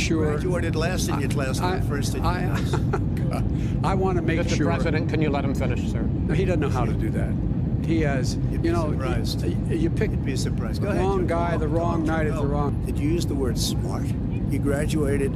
sure. Graduated last in your class, not first in your class. I want to make Mr. sure. Mr. President, can you let him finish, sir? No, he doesn't know how to do that. He has, you know, you pick You'd be surprised. Go the ahead, wrong Joe. guy, the wrong night at the wrong. Did you use the word smart? You graduated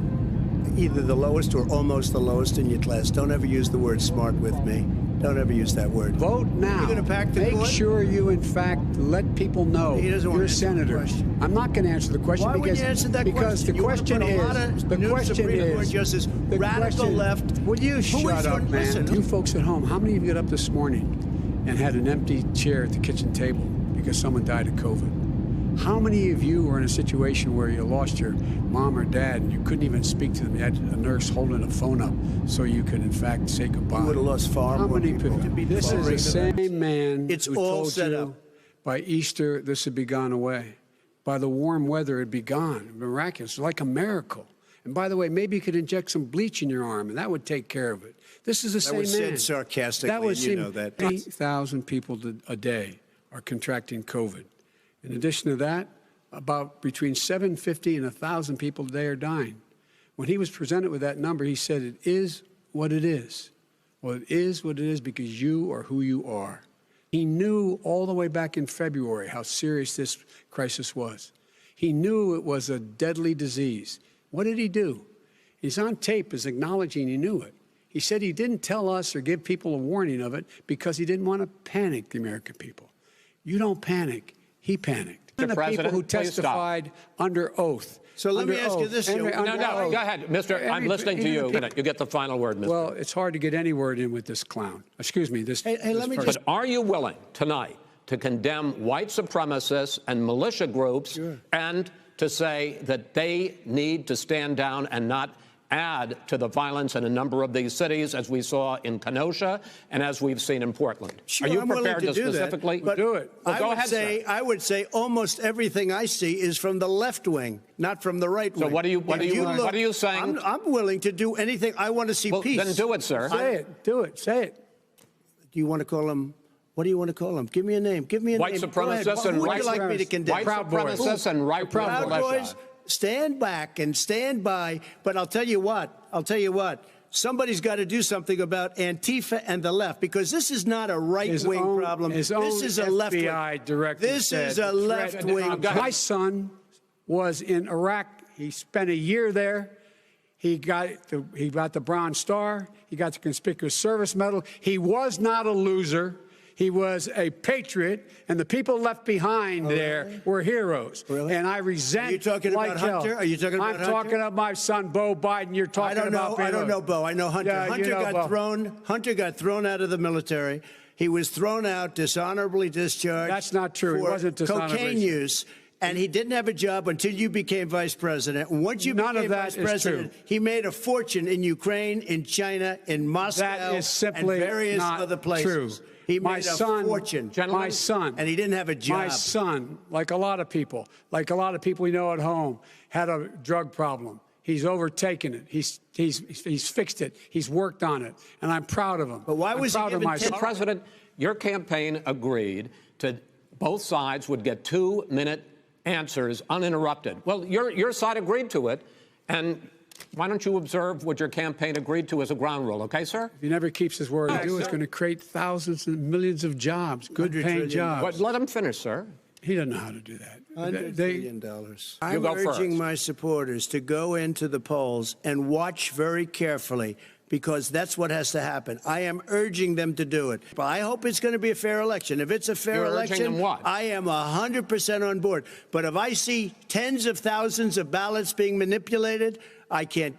either the lowest or almost the lowest in your class. Don't ever use the word smart with me. Don't ever use that word. Vote now. You're going to pack the Make court? sure you, in fact, let people know He doesn't want you're to a answer the senator. question. I'm not going to answer the question Why because would you answer that because question? the question is the question is Justice, the radical question, left. Will you shut up, man? Listen, You folks at home, how many of you got up this morning and had an empty chair at the kitchen table because someone died of COVID? How many of you were in a situation where you lost your mom or dad and you couldn't even speak to them? You had a nurse holding a phone up so you could, in fact, say goodbye. You would have lost far How more many people. people? This is the same man It's who all told set you up. by Easter this would be gone away. By the warm weather, it'd be gone. Miraculous, like a miracle. And by the way, maybe you could inject some bleach in your arm, and that would take care of it. This is the same man. That was said sarcastically, That was and you know that. 8,000 people a day are contracting COVID. In addition to that, about between 750 and 1,000 people a day are dying. When he was presented with that number, he said, it is what it is. Well, it is what it is because you are who you are. He knew all the way back in February how serious this crisis was. He knew it was a deadly disease. What did he do? He's on tape as acknowledging he knew it. He said he didn't tell us or give people a warning of it because he didn't want to panic the American people. You don't panic. He panicked. Mr. The President, people who please testified under oath. So let me ask you this, Joe. No, go ahead, Mr. I'm listening to you. You get the final word, Mr. Well, it's hard to get any word in with this clown. Excuse me. Let me But are you willing tonight to condemn white supremacists and militia groups and to say that they need to stand down and not add to the violence in a number of these cities, as we saw in Kenosha and as we've seen in Portland? Sure, are you I'm willing prepared to do specifically that, but do it? Well, go ahead, sir. I would say almost everything I see is from the left wing, not from the right wing. So what are you saying? I'm willing to do anything. I want to see peace. Then do it, sir. Say it. Do it. Say it. Do you want to call him? What do you want to call him? Give me a name. Give me a White name. supremacists and Who would white you like me to condemn? White supremacists and right Proud militia. Boys, stand back and stand by. But I'll tell you what. Somebody's got to do something about Antifa and the left, because this is not a right-wing problem. This is a left-wing. This is a left-wing. My son was in Iraq. He spent a year there. He got the Bronze Star. He got the Conspicuous Service Medal. He was not a loser. He was a patriot, and the people left behind there were heroes. Really? And I resent. Are you talking about Hunter? Are you talking about Hunter? I'm talking about my son, Bo Biden. You're talking about. I don't know Bo. I know Hunter. Yeah, Hunter got thrown out of the military. He was thrown out, dishonorably discharged. That's not true. It wasn't dishonorably. Cocaine use. And he didn't have a job until you became vice president. And once you became vice president, he made a fortune in Ukraine, in China, in Moscow, that is simply and various not other places. True. He made a fortune. My son. And he didn't have a job. My son, like a lot of people we know at home, had a drug problem. He's overtaken it. He's fixed it. He's worked on it. And I'm proud of him. But why was he given Mr. President, your campaign agreed to both sides would get 2-minute answers uninterrupted. Well, your side agreed to it, and why don't you observe what your campaign agreed to as a ground rule, okay, sir? If he never keeps his word, it's going to create thousands and millions of jobs, good-paying jobs. But let him finish, sir. He doesn't know how to do that. $100 billion. I'm urging my supporters to go into the polls and watch very carefully, because that's what has to happen. I am urging them to do it. But I hope it's going to be a fair election. If it's a fair election, I am 100% on board. But if I see tens of thousands of ballots being manipulated, I can't